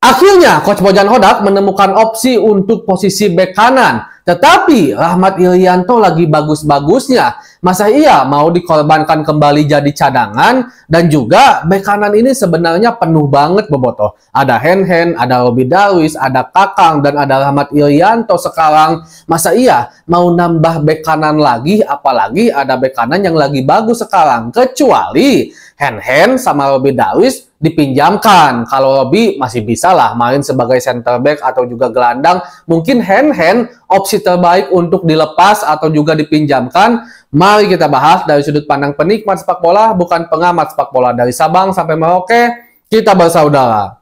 Akhirnya Coach Bojan Hodak menemukan opsi untuk posisi bek kanan. Tetapi Rahmat Irianto lagi bagus-bagusnya. Masa iya mau dikorbankan kembali jadi cadangan? Dan juga bek kanan ini sebenarnya penuh banget bobotoh. Ada Hen-Hen, ada Robi Darwis, ada Kakang, dan ada Rahmat Irianto sekarang. Masa iya mau nambah bek kanan lagi? Apalagi ada bek kanan yang lagi bagus sekarang. Kecuali Hen-Hen sama Robi Darwis dipinjamkan. Kalau Robi masih bisa lah main sebagai center back atau juga gelandang. Mungkin Hen-Hen opsi terbaik untuk dilepas atau juga dipinjamkan. Mari kita bahas dari sudut pandang penikmat sepak bola, bukan pengamat sepak bola. Dari Sabang sampai Merauke, kita bersaudara.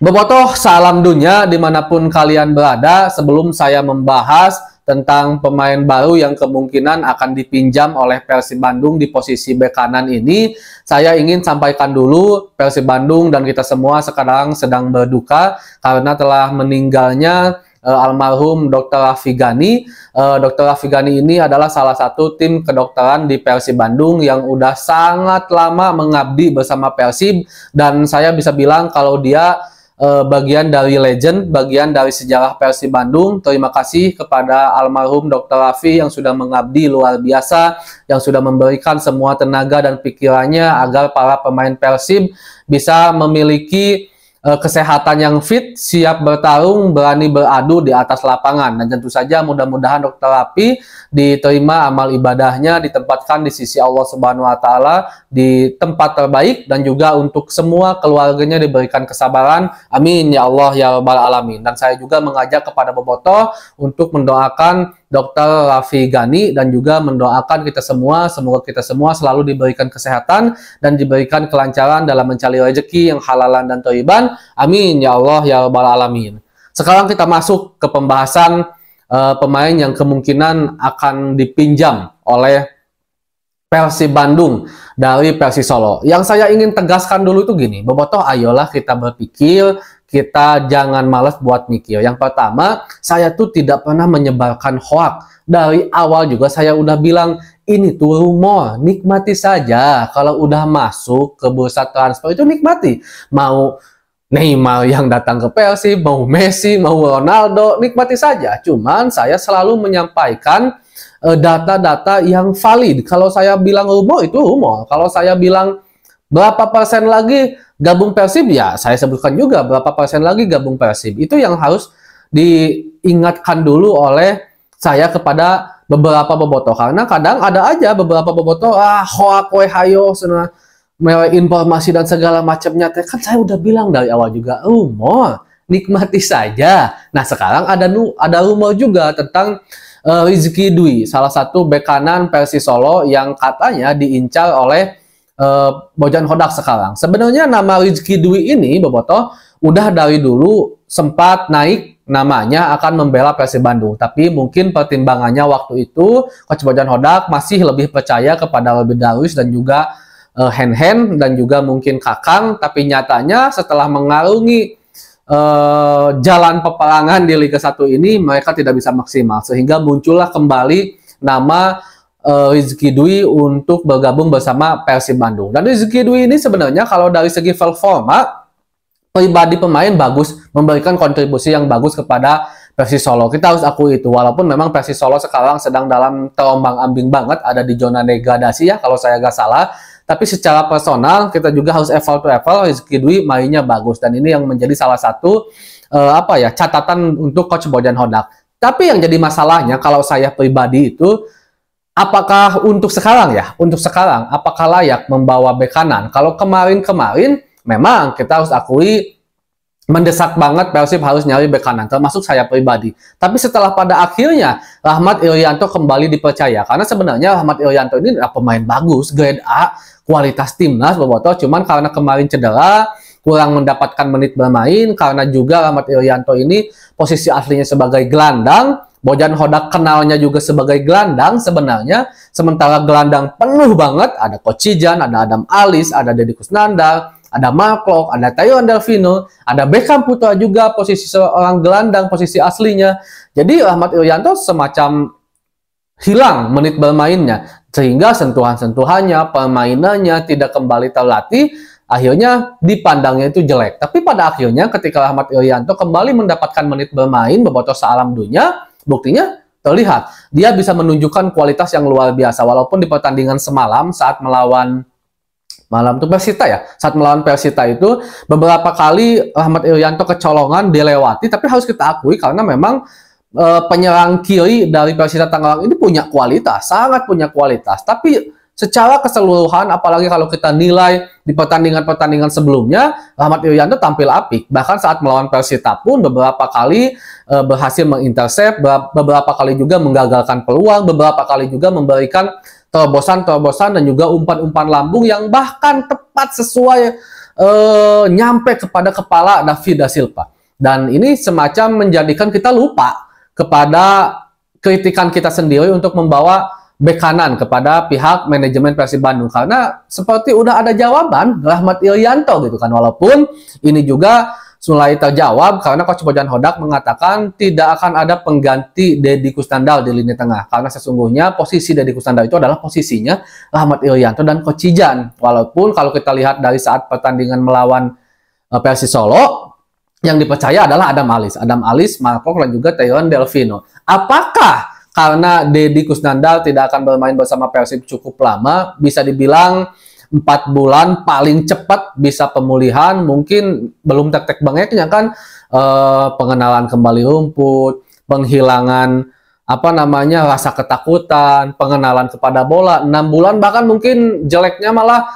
Bobotoh, salam dunia dimanapun kalian berada. Sebelum saya membahas tentang pemain baru yang kemungkinan akan dipinjam oleh Persib Bandung di posisi bek kanan ini, saya ingin sampaikan dulu Persib Bandung dan kita semua sekarang sedang berduka karena telah meninggalnya almarhum Dr. Raffi Ghani. Dr. Raffi Ghani ini adalah salah satu tim kedokteran di Persib Bandung yang udah sangat lama mengabdi bersama Persib, dan saya bisa bilang kalau dia bagian dari legend, bagian dari sejarah Persib Bandung. Terima kasih kepada almarhum Dr. Raffi yang sudah mengabdi luar biasa, yang sudah memberikan semua tenaga dan pikirannya agar para pemain Persib bisa memiliki kesehatan yang fit, siap bertarung, berani beradu di atas lapangan. Dan tentu saja mudah-mudahan Dr. Raffi diterima amal ibadahnya, ditempatkan di sisi Allah Subhanahu wa Ta'ala di tempat terbaik, dan juga untuk semua keluarganya diberikan kesabaran. Amin ya Allah ya Rabbal Alamin. Dan saya juga mengajak kepada bobotoh untuk mendoakan Dr. Raffi Ghani dan juga mendoakan kita semua, semoga kita semua selalu diberikan kesehatan dan diberikan kelancaran dalam mencari rezeki yang halalan dan thayyiban. Amin ya Allah ya Rabbal Alamin. Sekarang kita masuk ke pembahasan pemain yang kemungkinan akan dipinjam oleh Persib Bandung dari Persis Solo. Yang saya ingin tegaskan dulu itu gini, bobotoh ayolah kita berpikir, kita jangan malas buat mikir. Yang pertama, saya tuh tidak pernah menyebarkan hoax. Dari awal juga saya udah bilang, ini tuh rumor, nikmati saja. Kalau udah masuk ke bursa transfer itu nikmati. Mau Neymar yang datang ke Persib, mau Messi, mau Ronaldo, nikmati saja. Cuman saya selalu menyampaikan data-data yang valid. Kalau saya bilang rumor, itu rumor. Kalau saya bilang berapa persen lagi gabung Persib, ya saya sebutkan juga berapa persen lagi gabung Persib. Itu yang harus diingatkan dulu oleh saya kepada beberapa bobotoh. Karena kadang ada aja beberapa bobotoh, hoak we hayo, informasi dan segala macamnya. Kan saya udah bilang dari awal juga, rumor, nikmati saja. Nah sekarang ada rumor juga tentang Rizky Dwi, salah satu bek kanan Persis Solo yang katanya diincar oleh Bojan Hodak sekarang. Sebenarnya nama Rizky Dwi ini, bobotoh, udah dari dulu sempat naik namanya akan membela Persib Bandung. Tapi mungkin pertimbangannya waktu itu Coach Bojan Hodak masih lebih percaya kepada Robi Darwis dan juga Hen-Hen dan juga mungkin Kakang. Tapi nyatanya setelah mengarungi jalan peperangan di Liga 1 ini, mereka tidak bisa maksimal. Sehingga muncullah kembali nama Rizky Dwi untuk bergabung bersama Persib Bandung. Dan Rizky Dwi ini sebenarnya kalau dari segi performa pribadi pemain bagus, memberikan kontribusi yang bagus kepada Persis Solo. Kita harus akui itu, walaupun memang Persis Solo sekarang sedang dalam terombang-ambing banget, ada di zona degradasi ya kalau saya nggak salah. Tapi secara personal kita juga harus apple to apple, Rizky Dwi mainnya bagus, dan ini yang menjadi salah satu catatan untuk Coach Bojan Hodak. Tapi yang jadi masalahnya kalau saya pribadi itu, apakah untuk sekarang ya, apakah layak membawa bek kanan? Kalau kemarin-kemarin memang kita harus akui mendesak banget Persib harus nyari bek kanan, termasuk saya pribadi. Tapi setelah pada akhirnya Rahmat Irianto kembali dipercaya, karena sebenarnya Rahmat Irianto ini adalah pemain bagus, grade A, kualitas timnas bobotoh. Cuman karena kemarin cedera, kurang mendapatkan menit bermain, karena juga Rahmat Irianto ini posisi aslinya sebagai gelandang, Bojan Hodak kenalnya juga sebagai gelandang sebenarnya, sementara gelandang penuh banget, ada Coach Cijan, ada Adam Alis, ada Deddy Kusnandar, ada Mark Klok, ada Taiwan Delvino, ada Beckham Putra juga posisi seorang gelandang, posisi aslinya. Jadi Rahmat Irianto semacam hilang menit bermainnya, sehingga sentuhan-sentuhannya, permainannya tidak kembali terlatih. akhirnya dipandangnya itu jelek. Tapi pada akhirnya ketika Rahmat Irianto kembali mendapatkan menit bermain Bobotoh sealam dunia, buktinya terlihat dia bisa menunjukkan kualitas yang luar biasa. Walaupun di pertandingan semalam saat melawan Persita ya, saat melawan Persita itu beberapa kali Rahmat Irianto kecolongan dilewati, tapi harus kita akui karena memang penyerang kiri dari Persita Tangerang ini punya kualitas, sangat punya kualitas. Tapi secara keseluruhan, apalagi kalau kita nilai di pertandingan-pertandingan sebelumnya, Rahmat Irianto tampil apik. Bahkan saat melawan Persita pun beberapa kali berhasil mengintersep, beberapa kali juga menggagalkan peluang, beberapa kali juga memberikan terobosan-terobosan dan juga umpan-umpan lambung yang bahkan tepat sesuai nyampe kepada kepala David da Silva. Dan ini semacam menjadikan kita lupa kepada kritikan kita sendiri untuk membawa bek kanan kepada pihak manajemen Persib Bandung, karena seperti udah ada jawaban Rahmat Irianto gitu kan. Walaupun ini juga mulai terjawab karena Coach Bojan Hodak mengatakan tidak akan ada pengganti Deddy Kusnandar di lini tengah, karena sesungguhnya posisi Deddy Kusnandar itu adalah posisinya Rahmat Irianto dan Coach Cijan. Walaupun kalau kita lihat dari saat pertandingan melawan Persis Solo, yang dipercaya adalah Adam Alis, Marco dan juga Tyrone Delvino. Apakah karena Deddy Kusnandar tidak akan bermain bersama Persib cukup lama, bisa dibilang 4 bulan paling cepat bisa pemulihan, mungkin belum tek-tek bangeknya kan, pengenalan kembali rumput, penghilangan rasa ketakutan, pengenalan kepada bola, 6 bulan, bahkan mungkin jeleknya malah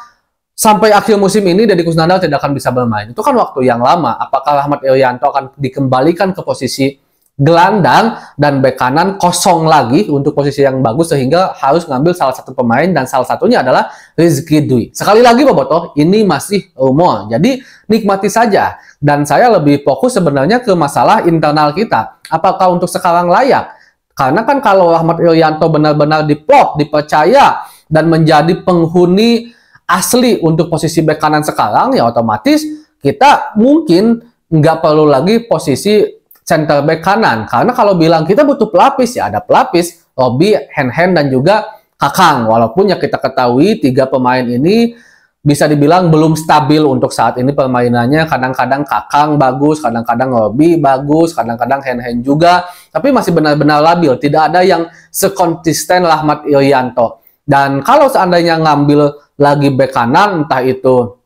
sampai akhir musim ini Deddy Kusnandar tidak akan bisa bermain. Itu kan waktu yang lama. Apakah Rahmat Irianto akan dikembalikan ke posisi gelandang dan bek kanan kosong lagi untuk posisi yang bagus sehingga harus ngambil salah satu pemain, dan salah satunya adalah Rizky Dwi. Sekali lagi Bobotoh, ini masih rumor, jadi nikmati saja. Dan saya lebih fokus sebenarnya ke masalah internal kita. Apakah untuk sekarang layak? Karena kan kalau Rahmat Irianto benar-benar diplot, dipercaya dan menjadi penghuni asli untuk posisi bek kanan sekarang, ya otomatis kita mungkin nggak perlu lagi posisi center back kanan. Karena kalau bilang kita butuh pelapis, ya ada pelapis, Robi, Hen dan juga Kakang. Walaupun ya kita ketahui 3 pemain ini bisa dibilang belum stabil untuk saat ini permainannya. Kadang-kadang Kakang bagus, kadang-kadang Robi bagus, kadang-kadang Hen juga. Tapi masih benar-benar labil. Tidak ada yang sekonsisten Rahmat Irianto. Dan kalau seandainya ngambil lagi back kanan, entah itu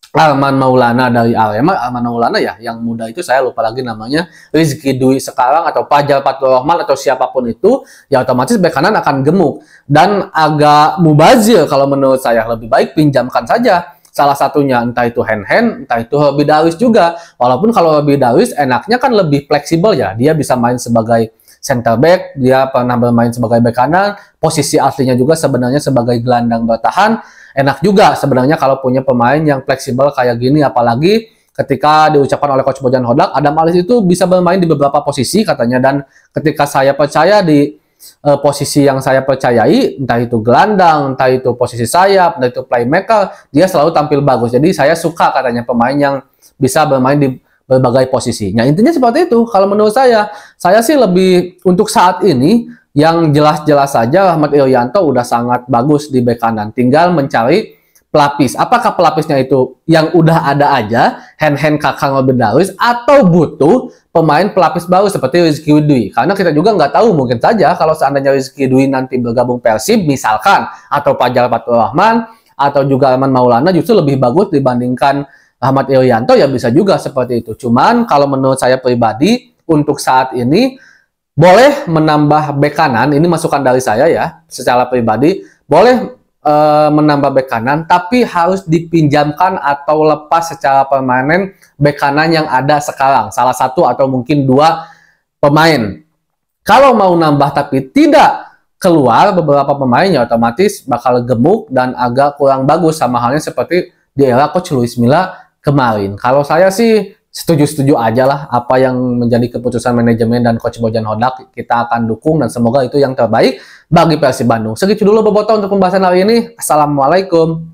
Arman Maulana dari Arema, Arman Maulana ya, yang muda itu saya lupa lagi namanya, Rizky Dwi sekarang, atau Fajar Fatur Rahman, atau siapapun itu, ya otomatis bek kanan akan gemuk dan agak mubazir. Kalau menurut saya lebih baik pinjamkan saja salah satunya, entah itu Hen, entah itu Robi Darwis juga. Walaupun kalau Robi Darwis enaknya kan lebih fleksibel ya, dia bisa main sebagai center back, dia pernah bermain sebagai bek kanan, posisi aslinya juga sebenarnya sebagai gelandang bertahan. Enak juga sebenarnya kalau punya pemain yang fleksibel kayak gini, apalagi ketika diucapkan oleh Coach Bojan Hodak, Adam Alis itu bisa bermain di beberapa posisi katanya, dan ketika saya percaya di posisi yang saya percayai, entah itu gelandang, entah itu posisi sayap, entah itu playmaker, dia selalu tampil bagus. Jadi saya suka katanya pemain yang bisa bermain di berbagai posisi. Nah, intinya seperti itu. Kalau menurut saya sih lebih untuk saat ini yang jelas-jelas saja Rahmat Irianto udah sangat bagus di bek kanan. Tinggal mencari pelapis. Apakah pelapisnya itu yang udah ada aja, Hen, Kakang, Robi Darwis, atau butuh pemain pelapis baru seperti Rizky Dwi? Karena kita juga nggak tahu, mungkin saja kalau seandainya Rizky Dwi nanti bergabung Persib misalkan, atau Fajar Fatur Rahman, atau juga Arman Maulana justru lebih bagus dibandingkan Rahmat Irianto, ya bisa juga seperti itu. Cuman kalau menurut saya pribadi untuk saat ini boleh menambah bek kanan, ini masukan dari saya ya, secara pribadi boleh menambah bek kanan, tapi harus dipinjamkan atau lepas secara permanen bek kanan yang ada sekarang, salah satu atau mungkin 2 pemain. Kalau mau nambah tapi tidak keluar beberapa pemain, ya otomatis bakal gemuk dan agak kurang bagus, sama halnya seperti di era Coach Luis Milla kemarin. Kalau saya sih setuju-setuju aja lah apa yang menjadi keputusan manajemen dan Coach Bojan Hodak. Kita akan dukung dan semoga itu yang terbaik bagi Persib Bandung. Segitu dulu Bobotoh untuk pembahasan hari ini. Assalamualaikum.